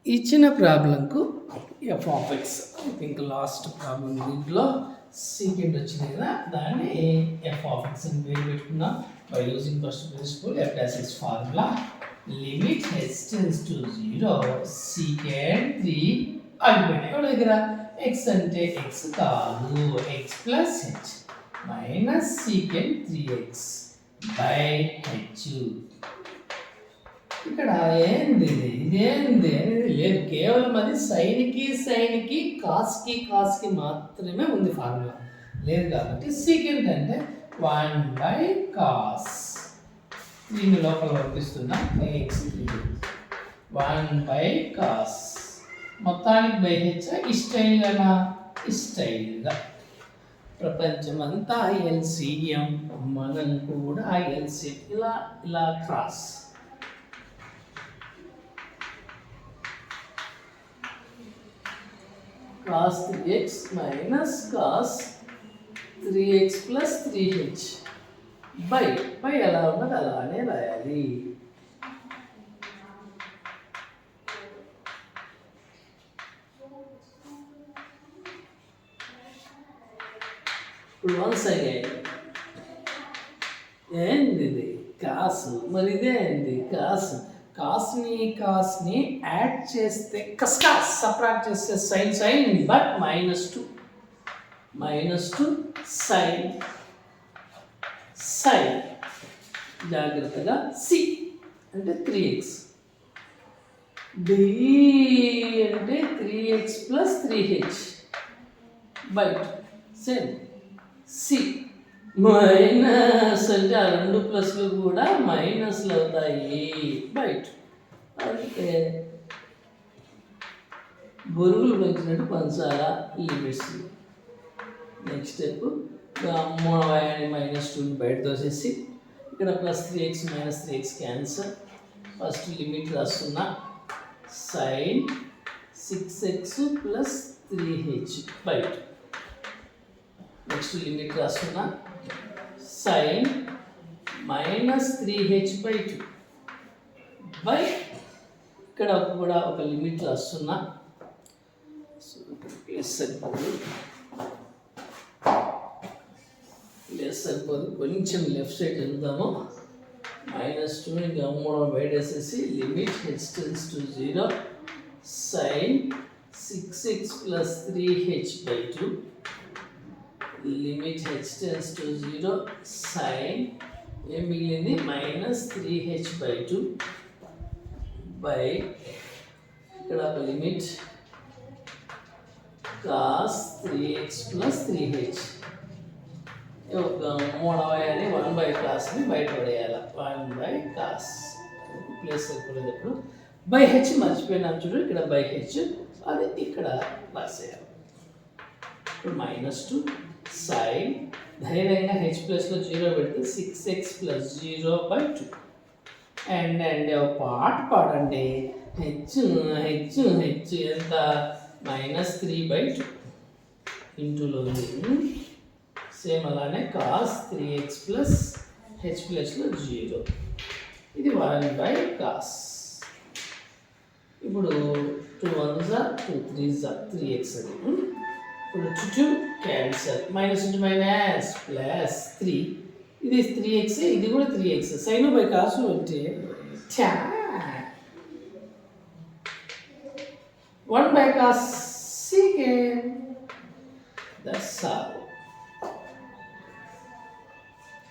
ఇచ్చిన ప్రాబ్లంకు F of X I think last problem దీంట్లో సీకెంట్ వచ్చింది కదా దాన్ని ఎఫ్ ఆఫ్ ఎక్స్ అని పేరు పెట్టుకున్నాం by using first principle F dash X formula limit H tends to 0 secant 3 అయిపోయినాయి ఎవరి దగ్గర ఎక్స్ అంటే ఎక్స్ కాదు X plus H minus secant 3x by H ఇక్కడ ఏంది ఇదేంది అనేది లేదు కేవలం అది సైన్కి కాస్కి మాత్రమే ఉంది ఫార్ములా లేదు కాబట్టి సీకెంట్ అంటే 1/cos దీన్ని లోపల వర్తిస్తున్నా x 1/cos మొత్తానికి బై హెచ్ ఇష్టైల్గా ప్రపంచమంతా ఎల్సిఎం మనం కూడా ఎల్సిఎం ఇలా cross cos 3x minus cos 3x plus 3h by ఎలా ఉన్నది అలానే రాయాలి ఇప్పుడు వన్స్ అగైన్ ఏంది ఇది కాసు మరి ఇదే ఏంది కాసు కాస్ని యాడ్ చేస్తే సబ్ట్రాక్ట్ చేస్తే సైన్ బట్ -2 సైన్ జాగ్రత్తగా సి అంటే 3x డి అంటే 3x plus 3h but same C minus అంటే ఆ రెండు ప్లస్లు కూడా మైనస్లు అవుతాయి బయట అందుకే బొరుగులు పెంచినట్టు పంచాల లిమిట్స్ నెక్స్ట్ స్టెప్ మూడవాయాన్ని -2 బయట తోసేసి ఇక్కడ plus 3x minus 3x cancel first limit రాస్తున్నా సైన్ 6x ప్లస్ 3h బయట నెక్స్ట్ లిమిట్ రాస్తున్నా sin -3h/2 బై ఇక్కడ కూడా ఒక లిమిట్ రాస్తున్నా ప్లస్ సరిపోదు కొంచెం లెఫ్ట్ సైడ్ వెళ్దాము -2 ఇంకా మూడవ బయట వేసేసి limit h tends to 0 sin 6x plus 3h/2 limit h tends to 0 sine ఏం మిగిలింది -3h/2 బై ఇక్కడ ఒక limit cos 3x plus 3h మూడవయాన్ని 1/cosని బయట పడేయాలి 1/cos ప్లేస్ సరిపోలేదప్పుడు బై హెచ్ మర్చిపోయినా చూడు ఇక్కడ బై హెచ్ అది ఇక్కడ రాసేయాలి ఇప్పుడు -2 సైన్ ధైర్యంగా హెచ్ ప్లస్లో 0 పెడితే 6x ప్లస్ 0/2 అండ్ పాట పాడండి హెచ్ ఎంత -3/2 ఇంటూలో ఉంది సేమ్ అలానే cos 3x ప్లస్ హెచ్ ప్లస్లో 0 ఇది 1/cos ఇప్పుడు 2 1s 2 3s 3x అది ఇప్పుడు చుట్టూ cancel minus into minus plus 3 ఇది 3x ఇది కూడా 3x సైన్ బై కాసు అంటే 1/cos secant that's all